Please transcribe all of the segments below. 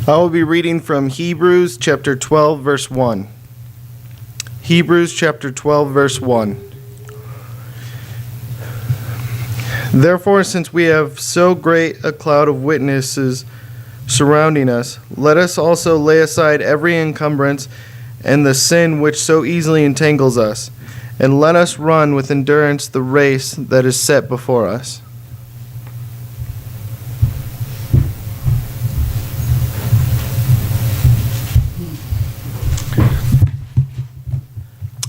I will be reading from Hebrews chapter 12, verse 1. Hebrews chapter 12, verse 1. Therefore, since we have so great a cloud of witnesses surrounding us, let us also lay aside every encumbrance and the sin which so easily entangles us, and let us run with endurance the race that is set before us.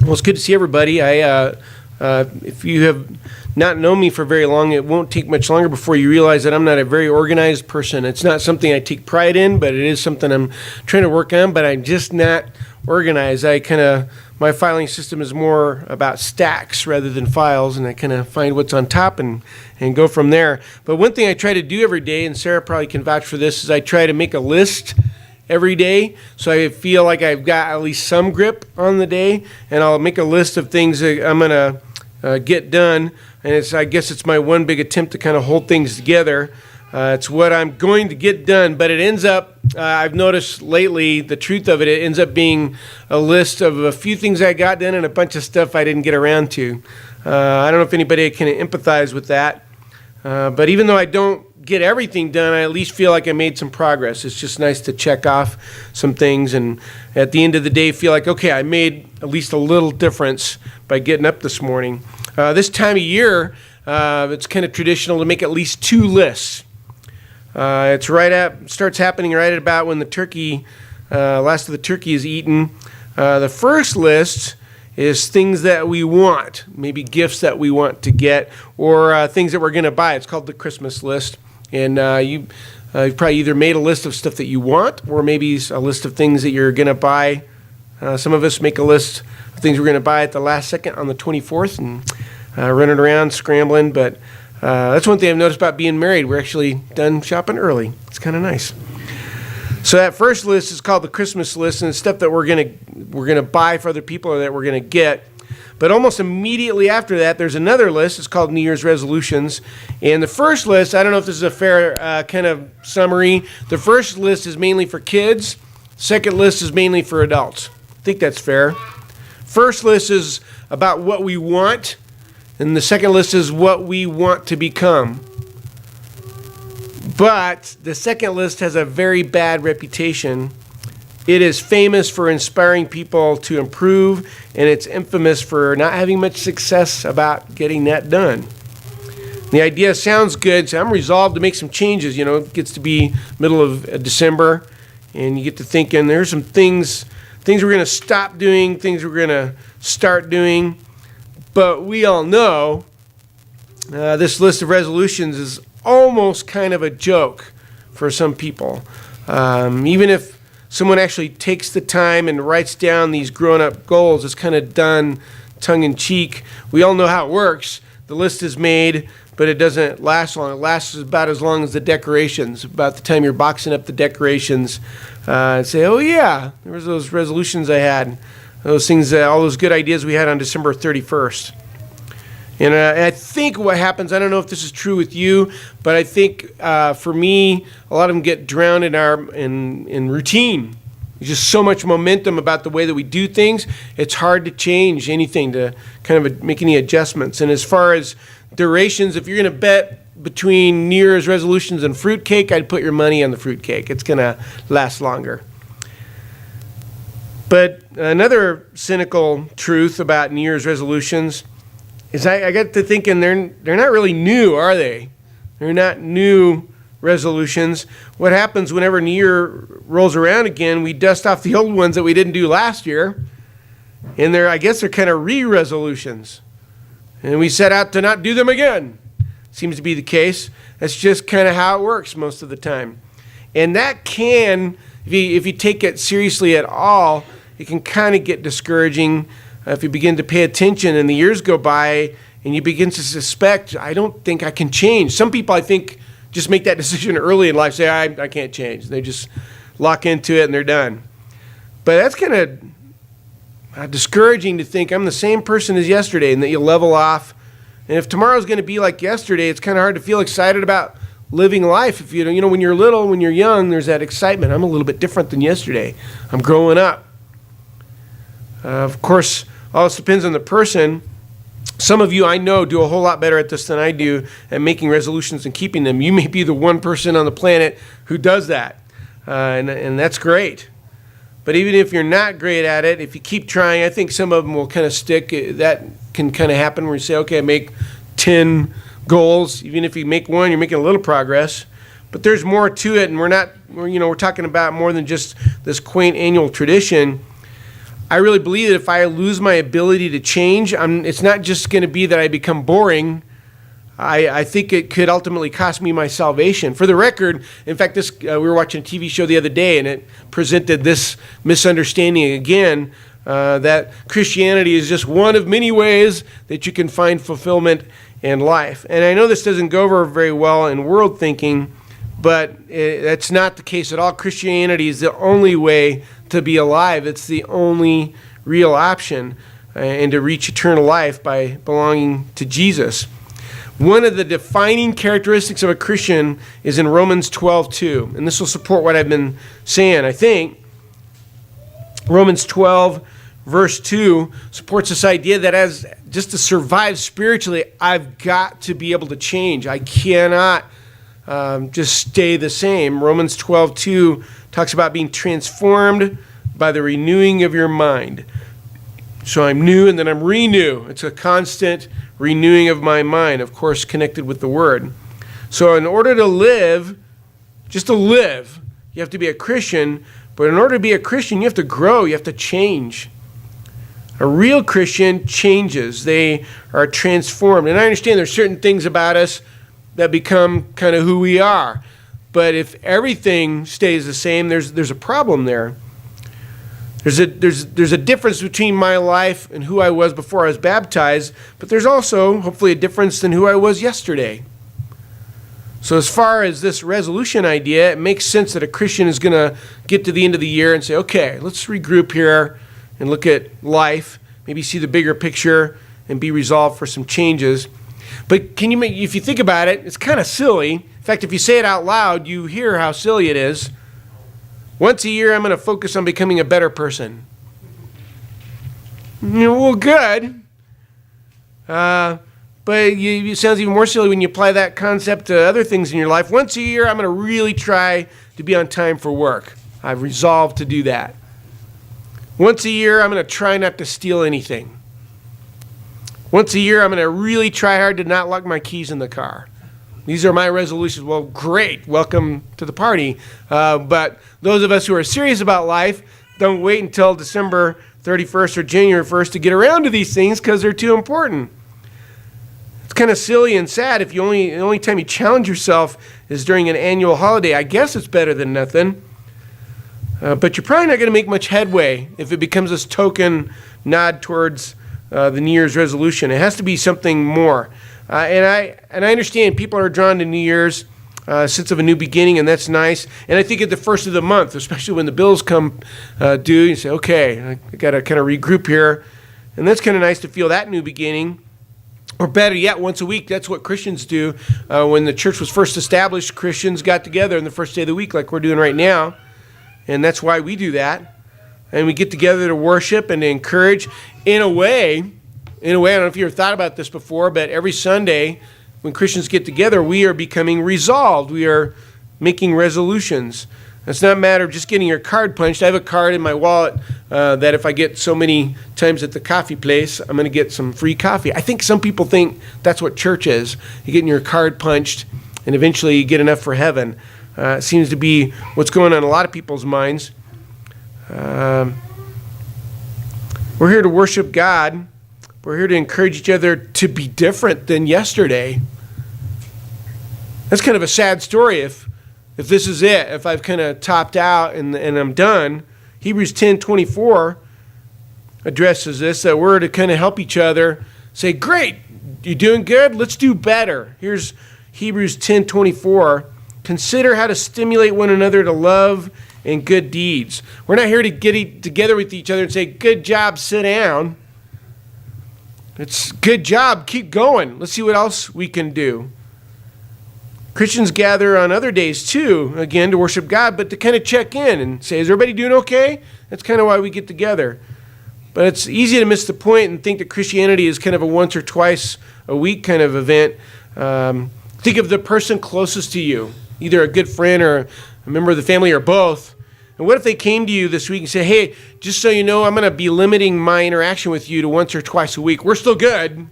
Well, it's good to see everybody. If you have not known me for very long, it won't take much longer before you realize that I'm not a very organized person. It's not something I take pride in, but it is something I'm trying to work on, but I'm just not organized. My filing system is more about stacks rather than files, and I kind of find what's on top and go from there. But one thing I try to do every day, and Sarah probably can vouch for this, is I try to make a list every day, so I feel like I've got at least some grip on the day, and I'll make a list of things that I'm going to get done, and I guess it's my one big attempt to kind of hold things together. It's what I'm going to get done, but it ends up, I've noticed lately, the truth of it, it ends up being a list of a few things I got done and a bunch of stuff I didn't get around to. I don't know if anybody can empathize with that, but even though I don't get everything done, I at least feel like I made some progress. It's just nice to check off some things, and at the end of the day feel like, okay, I made at least a little difference by getting up this morning. This time of year, it's kind of traditional to make at least two lists. Starts happening right at about when the last of the turkey is eaten. The first list is things that we want, maybe gifts that we want to get, or things that we're going to buy. It's called the Christmas list. And you've probably either made a list of stuff that you want, or maybe a list of things that you're going to buy. Some of us make a list of things we're going to buy at the last second on the 24th and running around scrambling. But that's one thing I've noticed about being married. We're actually done shopping early. It's kind of nice. So that first list is called the Christmas list, and it's stuff that we're gonna buy for other people or that we're gonna get. But almost immediately after that, there's another list. It's called New Year's resolutions. And the first list, I don't know if this is a fair kind of summary. The first list is mainly for kids. Second list is mainly for adults. I think that's fair. First list is about what we want, and the second list is what we want to become. But the second list has a very bad reputation. It is famous for inspiring people to improve, and it's infamous for not having much success about getting that done. The idea sounds good, so I'm resolved to make some changes. You know, it gets to be middle of December, and you get to thinking there's some things we're going to stop doing, things we're going to start doing. But we all know this list of resolutions is almost kind of a joke for some people. Even if someone actually takes the time and writes down these grown-up goals, it's kind of done tongue-in-cheek. We all know how it works. The list is made, but it doesn't last long. It lasts about as long as the decorations. About the time you're boxing up the decorations, and say, oh yeah, there was those resolutions I had, those things, all those good ideas we had on December 31st. And I think what happens, I don't know if this is true with you, but I think for me, a lot of them get drowned in routine. There's just so much momentum about the way that we do things, it's hard to change anything, to kind of make any adjustments. And as far as durations, if you're going to bet between New Year's resolutions and fruitcake, I'd put your money on the fruitcake. It's going to last longer. But another cynical truth about New Year's resolutions is I got to thinking they're not really new, are they? They're not new resolutions. What happens whenever New Year rolls around again, we dust off the old ones that we didn't do last year, and I guess they're kind of re-resolutions. And we set out to not do them again. Seems to be the case. That's just kind of how it works most of the time. And that can, if you take it seriously at all, it can kind of get discouraging. If you begin to pay attention and the years go by and you begin to suspect, I don't think I can change. Some people, I think, just make that decision early in life, say, I can't change. They just lock into it and they're done. But that's kind of discouraging to think I'm the same person as yesterday and that you level off. And if tomorrow's going to be like yesterday, it's kind of hard to feel excited about living life. If you know, when you're little, when you're young, there's that excitement. I'm a little bit different than yesterday. I'm growing up. Of course, all this depends on the person. Some of you I know do a whole lot better at this than I do at making resolutions and keeping them. You may be the one person on the planet who does that, and that's great. But even if you're not great at it, if you keep trying, I think some of them will kind of stick. That can kind of happen where you say, okay, I make 10 goals. Even if you make one, you're making a little progress. But there's more to it, and we're talking about more than just this quaint annual tradition. I really believe that if I lose my ability to change, it's not just going to be that I become boring. I think it could ultimately cost me my salvation. For the record, in fact, we were watching a TV show the other day, and it presented this misunderstanding again, that Christianity is just one of many ways that you can find fulfillment in life. And I know this doesn't go over very well in world thinking, but that's not the case at all. Christianity is the only way to be alive. It's the only real option and to reach eternal life by belonging to Jesus. One of the defining characteristics of a Christian is in Romans 12:2, and this will support what I've been saying, I think. Romans 12, verse 2 supports this idea that as just to survive spiritually, I've got to be able to change. I cannot just stay the same. Romans 12:2 talks about being transformed by the renewing of your mind. So I'm new and then I'm renew. It's a constant renewing of my mind, of course, connected with the Word. So in order to live, just to live, you have to be a Christian. But in order to be a Christian, you have to grow. You have to change. A real Christian changes. They are transformed. And I understand there's certain things about us that become kind of who we are. But if everything stays the same, there's a problem there. There's a difference between my life and who I was before I was baptized, but there's also, hopefully, a difference than who I was yesterday. So as far as this resolution idea, it makes sense that a Christian is going to get to the end of the year and say, okay, let's regroup here and look at life, maybe see the bigger picture and be resolved for some changes. But if you think about it, it's kind of silly. In fact, if you say it out loud, you hear how silly it is. Once a year, I'm going to focus on becoming a better person. Well, good. But it sounds even more silly when you apply that concept to other things in your life. Once a year, I'm going to really try to be on time for work. I've resolved to do that. Once a year, I'm going to try not to steal anything. Once a year, I'm going to really try hard to not lock my keys in the car. These are my resolutions. Well, great. Welcome to the party. But those of us who are serious about life don't wait until December 31st or January 1st to get around to these things because they're too important. It's kind of silly and sad if the only time you challenge yourself is during an annual holiday. I guess it's better than nothing. But you're probably not going to make much headway if it becomes this token nod towards the New Year's resolution. It has to be something more. And I understand people are drawn to New Year's, sense of a new beginning, and that's nice. And I think at the first of the month, especially when the bills come due, you say, okay, I got to kind of regroup here. And that's kind of nice to feel that new beginning. Or better yet, once a week, that's what Christians do. When the church was first established, Christians got together on the first day of the week like we're doing right now. And that's why we do that. And we get together to worship and to encourage. In a way, I don't know if you ever thought about this before, but every Sunday when Christians get together, we are becoming resolved. We are making resolutions. It's not a matter of just getting your card punched. I have a card in my wallet that if I get so many times at the coffee place, I'm going to get some free coffee. I think some people think that's what church is. You're getting your card punched, and eventually you get enough for heaven. It seems to be what's going on in a lot of people's minds. We're here to worship God. We're here to encourage each other to be different than yesterday. That's kind of a sad story if this is it, if I've kind of topped out and I'm done. Hebrews 10:24 addresses this, that we're to kind of help each other. Say, great, you're doing good, let's do better. Here's Hebrews 10:24. Consider how to stimulate one another to love and good deeds. We're not here to get together with each other and say, good job, sit down. It's good job, keep going. Let's see what else we can do. Christians gather on other days too, again, to worship God, but to kind of check in and say, is everybody doing okay? That's kind of why we get together. But it's easy to miss the point and think that Christianity is kind of a once or twice a week kind of event. Think of the person closest to you, either a good friend or a member of the family or both. And what if they came to you this week and said, hey, just so you know, I'm going to be limiting my interaction with you to once or twice a week. We're still good,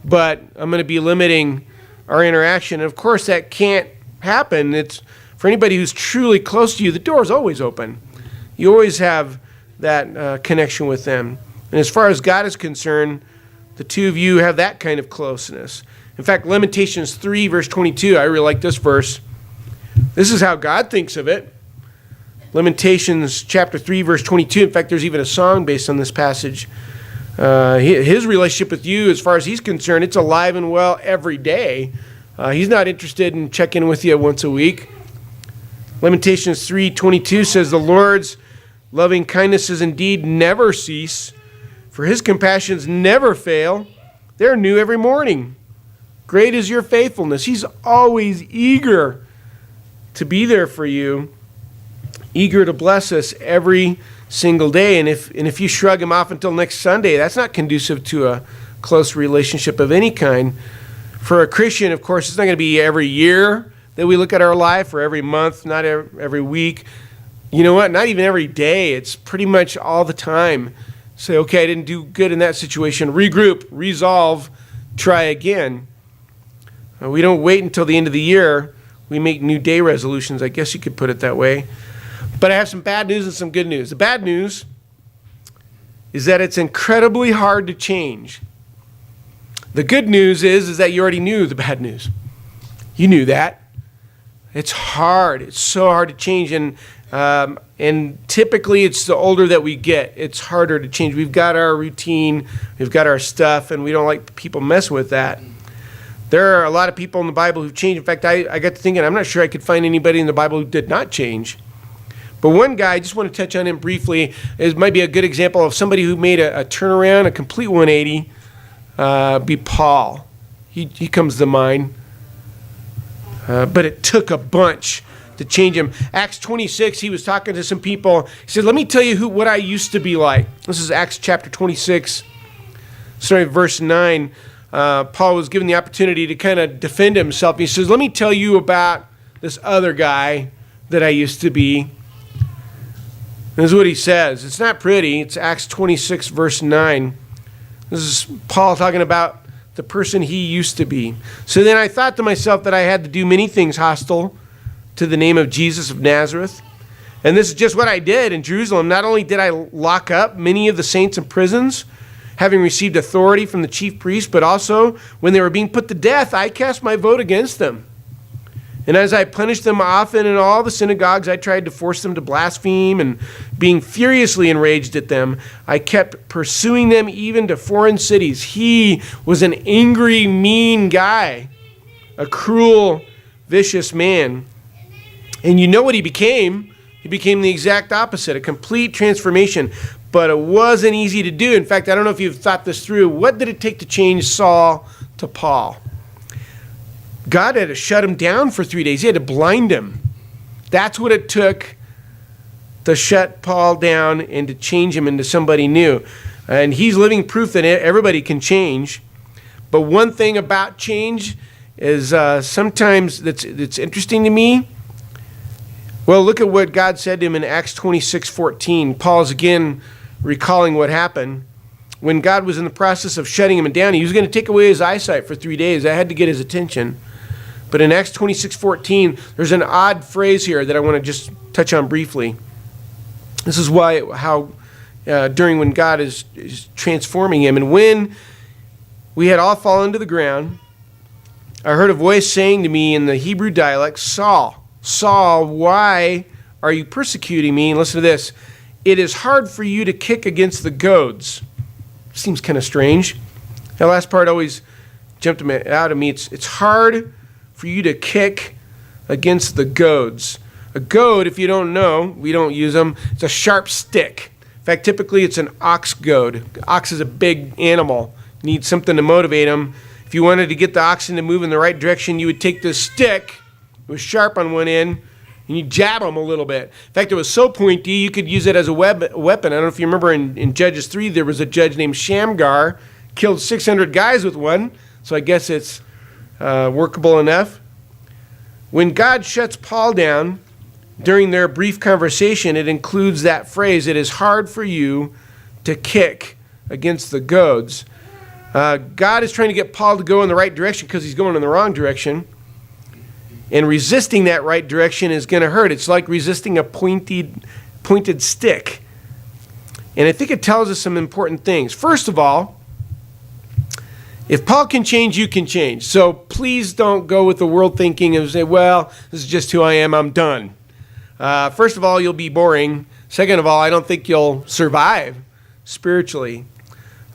but I'm going to be limiting our interaction. And of course, that can't happen. It's for anybody who's truly close to you, the door is always open. You always have that connection with them. And as far as God is concerned, the two of you have that kind of closeness. In fact, Lamentations 3, verse 22, I really like this verse. This is how God thinks of it. Lamentations chapter 3, verse 22. In fact, there's even a song based on this passage. His relationship with you, as far as he's concerned, it's alive and well every day. He's not interested in checking with you once a week. Lamentations 3:22 says, the Lord's loving kindnesses indeed never cease, for his compassions never fail. They're new every morning. Great is your faithfulness. He's always eager to be there for you, eager to bless us every single day. And if you shrug him off until next Sunday, that's not conducive to a close relationship of any kind. For a Christian, of course, it's not going to be every year that we look at our life, or every month, not every week. You know what? Not even every day. It's pretty much all the time. Say, okay, I didn't do good in that situation. Regroup, resolve, try again. We don't wait until the end of the year. We make new day resolutions. I guess you could put it that way. But I have some bad news and some good news. The bad news is that it's incredibly hard to change. The good news is that you already knew the bad news. You knew that. It's hard. It's so hard to change. And typically it's the older that we get, it's harder to change. We've got our routine, we've got our stuff, and we don't like people mess with that. There are a lot of people in the Bible who've changed. In fact, I got to thinking, I'm not sure I could find anybody in the Bible who did not change. But one guy, I just want to touch on him briefly. It might be a good example of somebody who made a turnaround, a complete 180, be Paul. He comes to mind. But it took a bunch to change him. Acts 26, he was talking to some people. He said, let me tell you what I used to be like. This is Acts chapter 26, starting at verse 9. Paul was given the opportunity to kind of defend himself. He says, let me tell you about this other guy that I used to be. And this is what he says. It's not pretty. It's Acts 26, verse 9. This is Paul talking about the person he used to be. So then I thought to myself that I had to do many things hostile to the name of Jesus of Nazareth. And this is just what I did in Jerusalem. Not only did I lock up many of the saints in prisons, having received authority from the chief priests, but also when they were being put to death, I cast my vote against them. And as I punished them often in all the synagogues, I tried to force them to blaspheme, and being furiously enraged at them, I kept pursuing them even to foreign cities. He was an angry, mean guy, a cruel, vicious man. And you know what he became? He became the exact opposite, a complete transformation. But it wasn't easy to do. In fact, I don't know if you've thought this through. What did it take to change Saul to Paul? God had to shut him down for 3 days. He had to blind him. That's what it took to shut Paul down and to change him into somebody new. And he's living proof that everybody can change. But one thing about change is sometimes that's interesting to me. Well, look at what God said to him in Acts 26:14. Paul's again recalling what happened. When God was in the process of shutting him down, he was going to take away his eyesight for 3 days. I had to get his attention. But in Acts 26:14, there's an odd phrase here that I want to just touch on briefly. This is how during when God is transforming him. And when we had all fallen to the ground, I heard a voice saying to me in the Hebrew dialect, Saul, Saul, why are you persecuting me? And listen to this. It is hard for you to kick against the goads. Seems kind of strange. That last part always jumped out at me. It's hard for you to kick against the goads. A goad, if you don't know, we don't use them. It's a sharp stick. In fact, typically it's an ox goad. Ox is a big animal. Needs something to motivate him. If If you wanted to get the oxen to move in the right direction, you would take this stick, it was sharp on one end, and you jab them a little bit. In fact, it was so pointy, you could use it as a weapon. I don't know if you remember in Judges 3, there was a judge named Shamgar, killed 600 guys with one, so I guess it's workable enough. When God shuts Paul down during their brief conversation, it includes that phrase, "It is hard for you to kick against the goads." God is trying to get Paul to go in the right direction because he's going in the wrong direction. And resisting that right direction is going to hurt. It's like resisting a pointed stick. And I think it tells us some important things. First of all, if Paul can change, you can change. So please don't go with the world thinking and say, well, this is just who I am, I'm done. First of all, you'll be boring. Second of all, I don't think you'll survive spiritually.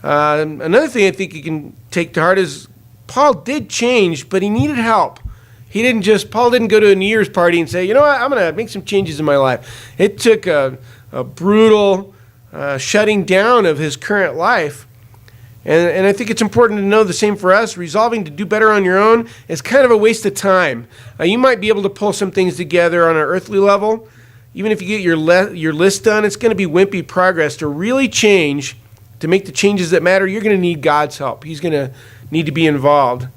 Another thing I think you can take to heart is Paul did change, but he needed help. Paul didn't go to a New Year's party and say, you know what, I'm going to make some changes in my life. It took a brutal shutting down of his current life. And I think it's important to know the same for us. Resolving to do better on your own is kind of a waste of time. You might be able to pull some things together on an earthly level. Even if you get your list done, it's going to be wimpy progress. To really change, to make the changes that matter, you're going to need God's help. He's going to need to be involved.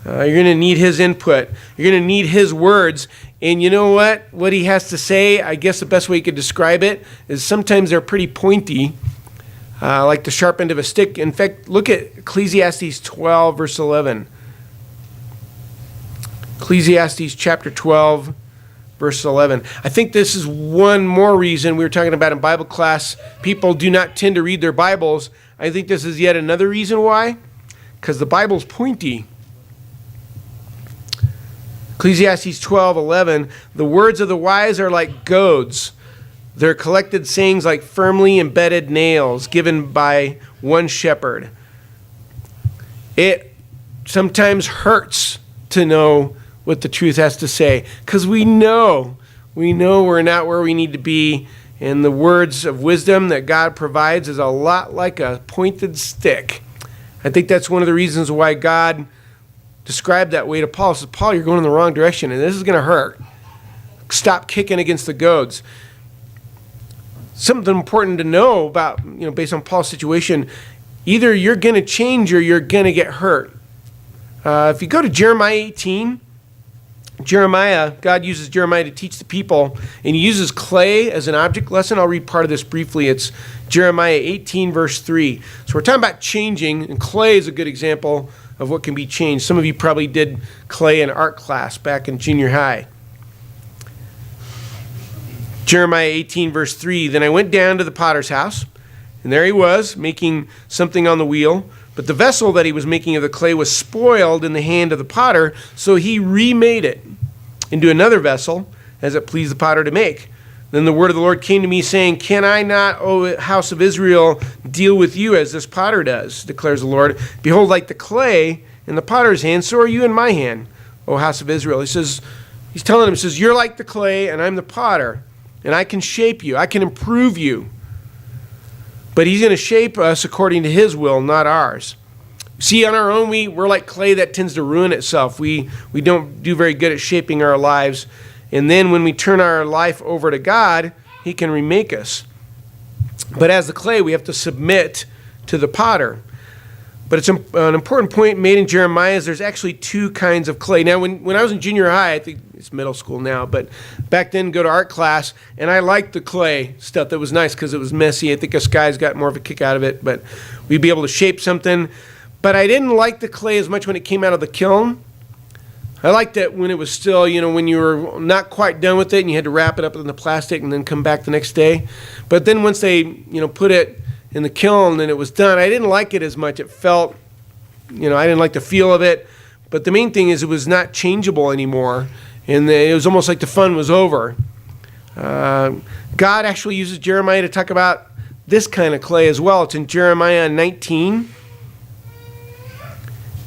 You're going to need his input. You're going to need his words. And you know what? What he has to say, I guess the best way you could describe it is sometimes they're pretty pointy, like the sharp end of a stick. In fact, look at Ecclesiastes 12, verse 11. Ecclesiastes chapter 12, verse 11. I think this is one more reason we were talking about in Bible class. People do not tend to read their Bibles. I think this is yet another reason why. Because the Bible's pointy. Ecclesiastes 12:11, the words of the wise are like goads. Their collected sayings like firmly embedded nails given by one shepherd. It sometimes hurts to know what the truth has to say because we know we're not where we need to be, and the words of wisdom that God provides is a lot like a pointed stick. I think that's one of the reasons why God described that way to Paul. He says, Paul, you're going in the wrong direction, and this is going to hurt. Stop kicking against the goads. Something important to know about, based on Paul's situation, either you're going to change or you're going to get hurt. If you go to Jeremiah 18, God uses Jeremiah to teach the people, and he uses clay as an object lesson. I'll read part of this briefly. It's Jeremiah 18, verse 3. So we're talking about changing, and clay is a good example of what can be changed. Some of you probably did clay in art class back in junior high. Jeremiah 18, verse 3, then I went down to the potter's house, and there he was, making something on the wheel. But the vessel that he was making of the clay was spoiled in the hand of the potter, so he remade it into another vessel, as it pleased the potter to make. Then the word of the Lord came to me, saying, can I not, O house of Israel, deal with you as this potter does, declares the Lord. Behold, like the clay in the potter's hand, so are you in my hand, O house of Israel. He's telling him, you're like the clay, and I'm the potter, and I can shape you, I can improve you. But he's going to shape us according to his will, not ours. See, on our own, we're like clay that tends to ruin itself. We don't do very good at shaping our lives. And then when we turn our life over to God, he can remake us. But as the clay, we have to submit to the potter. But it's an important point made in Jeremiah is there's actually two kinds of clay. Now, when I was in junior high, I think it's middle school now, but back then, go to art class, and I liked the clay stuff. That was nice because it was messy. I think us guys got more of a kick out of it, but we'd be able to shape something. But I didn't like the clay as much when it came out of the kiln. I liked it when it was still, when you were not quite done with it and you had to wrap it up in the plastic and then come back the next day. But then once they, put it in the kiln and it was done, I didn't like it as much. It felt, I didn't like the feel of it. But the main thing is it was not changeable anymore. And it was almost like the fun was over. God actually uses Jeremiah to talk about this kind of clay as well. It's in Jeremiah 19.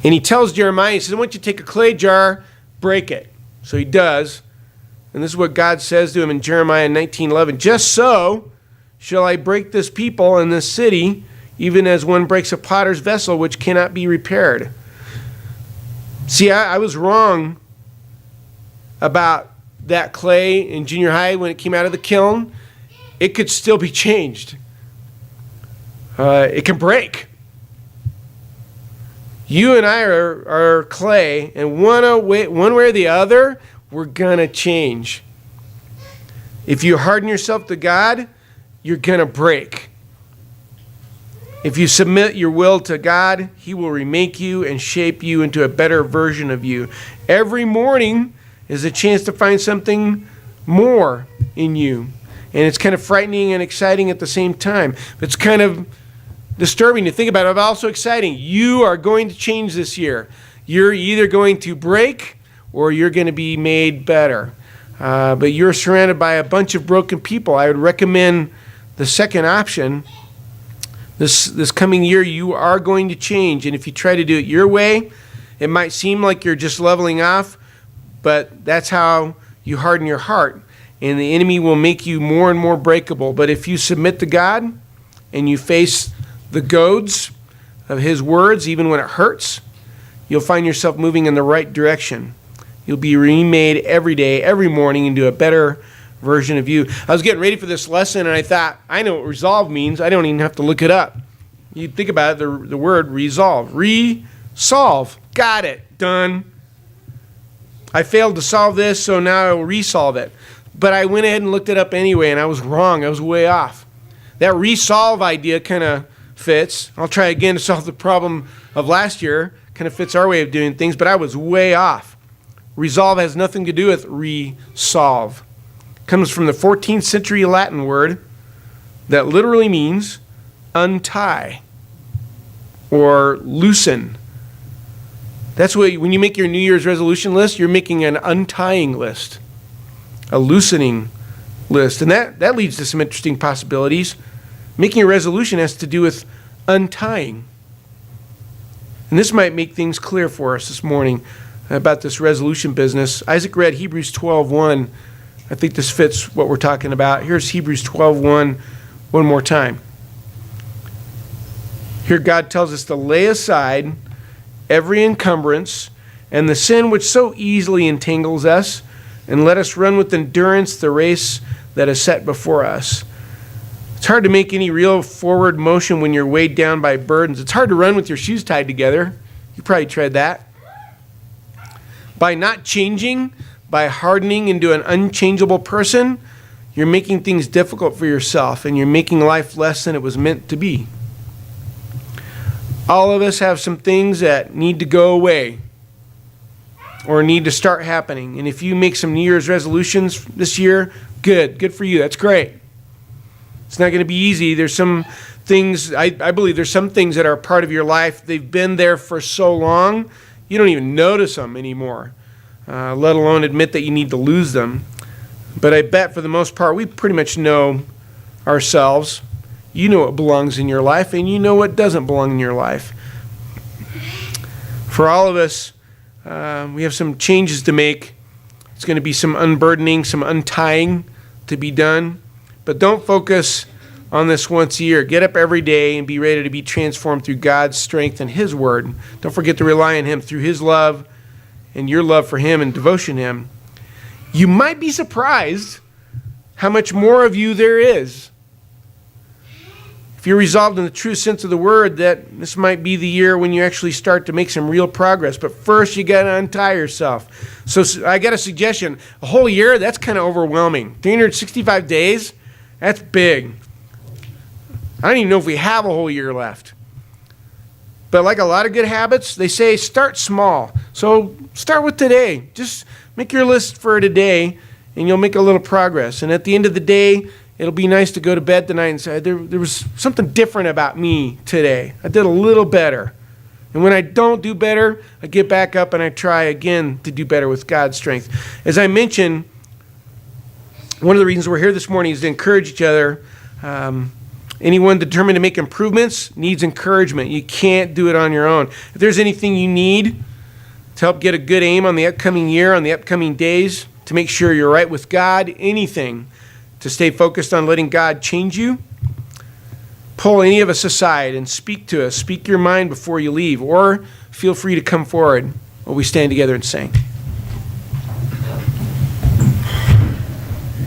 And he tells Jeremiah, he says, I want you to take a clay jar, break it. So he does. And this is what God says to him in Jeremiah 19:11. Just so shall I break this people and this city, even as one breaks a potter's vessel which cannot be repaired. See, I was wrong about that clay in junior high when it came out of the kiln. It could still be changed. It can break. You and I are clay, and one way or the other, we're going to change. If you harden yourself to God, you're going to break. If you submit your will to God, He will remake you and shape you into a better version of you. Every morning is a chance to find something more in you. And it's kind of frightening and exciting at the same time. It's kind of disturbing to think about it, but also exciting. You are going to change this year. You're either going to break or you're going to be made better. But you're surrounded by a bunch of broken people. I would recommend the second option. This coming year, you are going to change. And if you try to do it your way, it might seem like you're just leveling off, but that's how you harden your heart. And the enemy will make you more and more breakable. But if you submit to God and you face the goads of His words, even when it hurts, you'll find yourself moving in the right direction. You'll be remade every day, every morning, into a better version of you. I was getting ready for this lesson, and I thought, I know what resolve means. I don't even have to look it up. You think about it, the word resolve. Resolve. Got it. Done. I failed to solve this, so now I will resolve it. But I went ahead and looked it up anyway, and I was wrong. I was way off. That resolve idea kind of fits. I'll try again to solve the problem of last year. Kind of fits our way of doing things, but I was way off. Resolve has nothing to do with resolve. It comes from the 14th century Latin word that literally means untie or loosen. That's what, when you make your New Year's resolution list, you're making an untying list, a loosening list. And that leads to some interesting possibilities. Making a resolution has to do with untying. And this might make things clear for us this morning about this resolution business. Isaac read Hebrews 12:1. I think this fits what we're talking about. Here's Hebrews 12:1 one more time. Here God tells us to lay aside every encumbrance and the sin which so easily entangles us, and let us run with endurance the race that is set before us. It's hard to make any real forward motion when you're weighed down by burdens. It's hard to run with your shoes tied together. You probably tried that. By not changing, by hardening into an unchangeable person, you're making things difficult for yourself, and you're making life less than it was meant to be. All of us have some things that need to go away or need to start happening. And if you make some New Year's resolutions this year, good for you. That's great. It's not going to be easy. There's some things, I believe there's some things that are part of your life. They've been there for so long, you don't even notice them anymore, let alone admit that you need to lose them. But I bet for the most part, we pretty much know ourselves. You know what belongs in your life, and you know what doesn't belong in your life. For all of us, we have some changes to make. It's going to be some unburdening, some untying to be done. But don't focus on this once a year. Get up every day and be ready to be transformed through God's strength and His Word. Don't forget to rely on Him through His love and your love for Him and devotion to Him. You might be surprised how much more of you there is. If you're resolved in the true sense of the word, that this might be the year when you actually start to make some real progress. But first, you got to untie yourself. So I got a suggestion. A whole year, that's kind of overwhelming. 365 days, that's big. I don't even know if we have a whole year left. But like a lot of good habits, they say start small. So start with today. Just make your list for today, and you'll make a little progress. And at the end of the day, it'll be nice to go to bed tonight and say, there was something different about me today. I did a little better. And when I don't do better, I get back up and I try again to do better with God's strength. As I mentioned, one of the reasons we're here this morning is to encourage each other. Anyone determined to make improvements needs encouragement. You can't do it on your own. If there's anything you need to help get a good aim on the upcoming year, on the upcoming days, to make sure you're right with God, anything to stay focused on letting God change you, pull any of us aside and speak to us. Speak your mind before you leave, or feel free to come forward. Will we stand together and sing?